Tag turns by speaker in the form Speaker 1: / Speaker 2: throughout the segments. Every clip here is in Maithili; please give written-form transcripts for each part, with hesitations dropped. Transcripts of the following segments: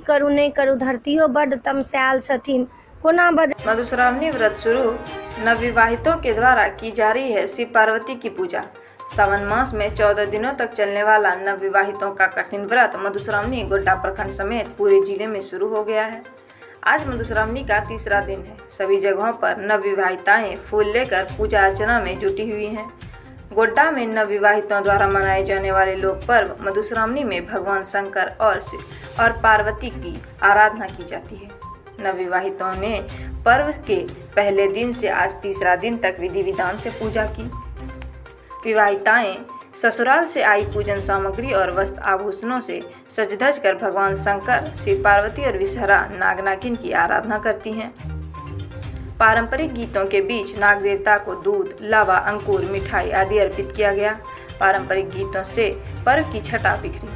Speaker 1: करू नहीं करू धरतियो बड्ड तमसायल छथिन कोना बजा।
Speaker 2: मधुश्रावणी व्रत शुरू, नवविवाहितों के द्वारा की जा रही है शिव पार्वती की पूजा। सावन मास में 14 दिनों तक चलने वाला नवविवाहितों का कठिन व्रत मधुश्रावणी गोड्डा प्रखंड समेत पूरे जिले में शुरू हो गया है। आज मधुश्रावणी का तीसरा दिन है। सभी जगहों पर नवविवाहिताएं फूल लेकर पूजा अर्चना में जुटी हुई हैं। गोड्डा में नवविवाहितों द्वारा मनाए जाने वाले लोक पर्व मधुश्रावणी में भगवान शंकर और पार्वती की आराधना की जाती है। नवविवाहितों ने पर्व के पहले दिन से आज तीसरा दिन तक विधि विधान से पूजा की। विवाहिताएं ससुराल से आई पूजन सामग्री और वस्त्र आभूषणों से सज-धज कर भगवान शंकर, शिव पार्वती और विषहरा नाग नागिन की आराधना करती हैं। पारंपरिक गीतों के बीच नाग देवता को दूध, लावा, अंकुर, मिठाई आदि अर्पित किया गया। पारंपरिक गीतों से पर्व की छटा बिखरी।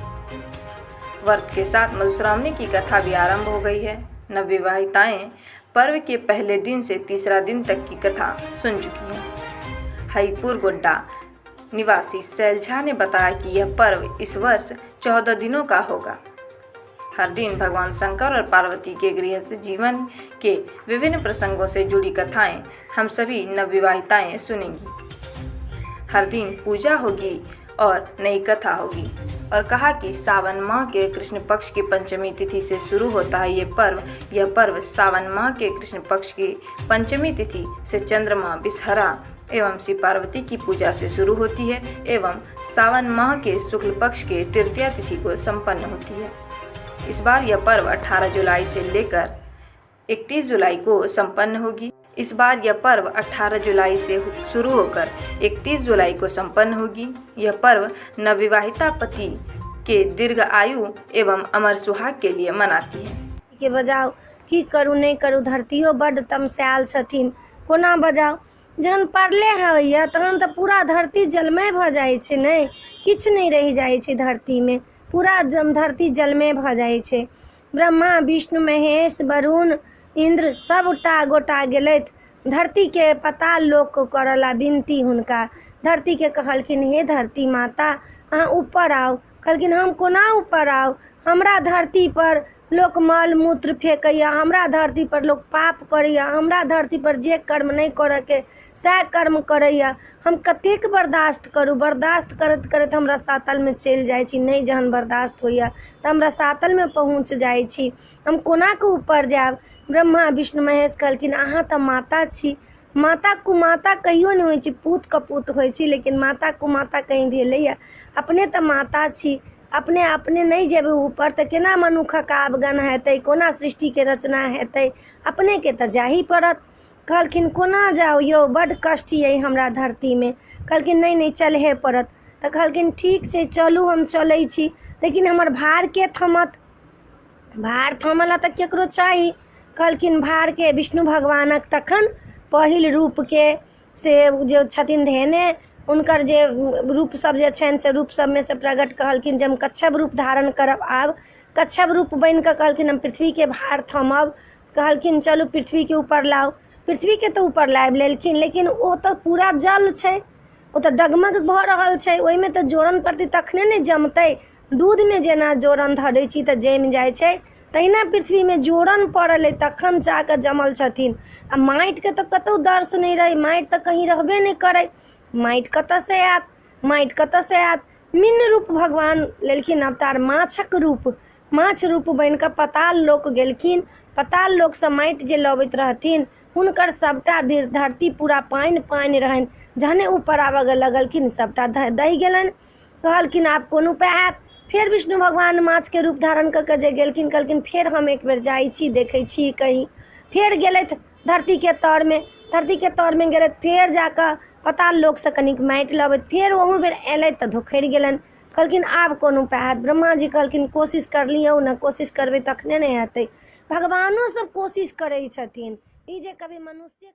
Speaker 2: व्रत के साथ मधुश्रावणी की कथा भी आरंभ हो गई है। नवविवाहिताएं पर्व के पहले दिन से तीसरा दिन तक की कथा सुन चुकी हैं। हरिपुर गोड्डा निवासी शैल झा ने बताया कि यह पर्व इस वर्ष 14 दिनों का होगा। हर दिन भगवान शंकर और पार्वती के गृहस्थ जीवन के विभिन्न प्रसंगों से जुड़ी कथाएं हम सभी नवविवाहिताएं सुनेंगी। हर दिन पूजा होगी और नई कथा होगी और कहा कि सावन माह के कृष्ण पक्ष की पंचमी तिथि से शुरू होता है यह पर्व सावन माह के कृष्ण पक्ष की पंचमी तिथि से चंद्रमा, विषहरा एवं शिव पार्वती की पूजा से शुरू होती है एवं सावन माह के शुक्ल पक्ष के तृतीया तिथि को संपन्न होती है। इस बार यह पर्व 18 जुलाई से लेकर 31 जुलाई को संपन्न होगी। इस बार यह पर्व 18 जुलाई से शुरू होकर 31 जुलाई को संपन्न होगी। यह पर्व नवविवाहिता पति के दीर्घ आयु एवं अमर सुहाग के लिए मनाती है।
Speaker 1: के बजाओ की करू नहीं करू धरतियो बड्ड तमसायल छथिन कोना बजाओ। जहन पड़ले होइए तहन तऽ पूरा धरती जलमय भऽ जाइ छै, नहि किछु नहि रहि जाइ छै धरती में, पूरा धरती जलमय भऽ जाइ छै। ब्रह्मा, विष्णु, महेश, वरुण, इंद्र सबटा गोटा गेलथि धरती के पताल लोक करला विनती हुनका। धरती के कहलखिन हे धरती माता अहाँ ऊपर आओ। कहलखिन हम कोना ऊपर आओ, हमरा धरती पर लोक मल मूत्र फेंकैया, हमरा धरती पर लोक पाप करैया, हमरा धरती पर जे कर्म नहीं करे के सएह कर्म करैया। हम कतेक बर्दाश्त करूँ, बर्दाश्त करत करत हमरा सातल में चलि जाइ छी, नहीं जहन बर्दाश्त होइया तऽ हमरा सातल में पहुँच जाइ छी, हम कोना के ऊपर जायब। ब्रह्मा, विष्णु, महेश कहलखिन अहाँ तऽ माता छी, माता कुमाता कहियो नहीं होइ छै, पूत कपूत होइ छै लेकिन माता कुमाता कहीं भेलैया। अपने तऽ माता छी, अपने नहीं जेबै ऊपर तऽ केना मनुखक आबगन हेतै, कोना सृष्टि के रचना हेतै, अपने के तऽ जाही पड़त। कहलखिन कोना जाओ यौ, बड्ड कष्ट यही हमरा धरती में। कहलखिन नहीं चलहे पड़त। तऽ कहलखिन ठीक छै चलू हम चलै छी, लेकिन हमर भार के थमत, भार थमला तऽ केकरो चाही। कहलखिन भार के विष्णु भगवानक तखन पहिल रूप के से जो छथिन धेने उनकर जे रूप सब जे छनि से रूप सब में से प्रकट कहलखिन जे हम कच्छप रूप धारण करब। आब कच्छप रूप बन कऽ कहलखिन हम पृथ्वी के भार थमब। कहलखिन चलू पृथ्वी के ऊपर लाओ। पृथ्वी के तऽ ऊपर लाबि लेलखिन, लेकिन ओ तऽ पूरा जल छै, ओ तऽ डगमग भऽ रहल छै, ओहिमे तऽ जोरन पड़तै तखने ने जमतै। दूध में जेना जोरन धरै छी तऽ जमि जाइ छै, तहिना पृथ्वी में जोरन पड़ल तखन जाकऽ जमल छथिन। आ माटि के तऽ कतौ दर्श नहीं रहे, माटि तऽ कहीं रहबे नहीं करे, माटि कतऽ से आयत, माटि कतऽ से आयत। मिन्न रूप भगवान लेलखिन अवतार, माछक रूप, माछ रूप बन कऽ पताल लोक गेलखिन। पताल लोक से माटि जे लबैत रहथिन हुनकर सबटा धरती पूरा पानि पानि रहनि। जहने ऊपर आबऽ लगलखिन सबटा दहि गेलनि। कहलखिन आब कोन उपाय हैत। फेर विष्णु भगवान माछ के रूप धारण कऽ के जे गेलखिन, कहलखिन फेर हम एक बेर जाइ छी देखै छी कहीं। फेर गेलथि धरती के तर में, धरती के तर में गेलथि, फेर जाकऽ पताल लोक से कनिक माटि लबैत, फेर ओहू बेर एलथि तऽ धोखरि गेलनि। कहलखिन आब कोन उपाय हैत। ब्रह्मा जी कहलखिन कोशिश कर लियौ ने, कोशिश करबै तखने ने हेतै। भगवानो सब कोशिश करै छथिन, ई जे कभी मनुष्य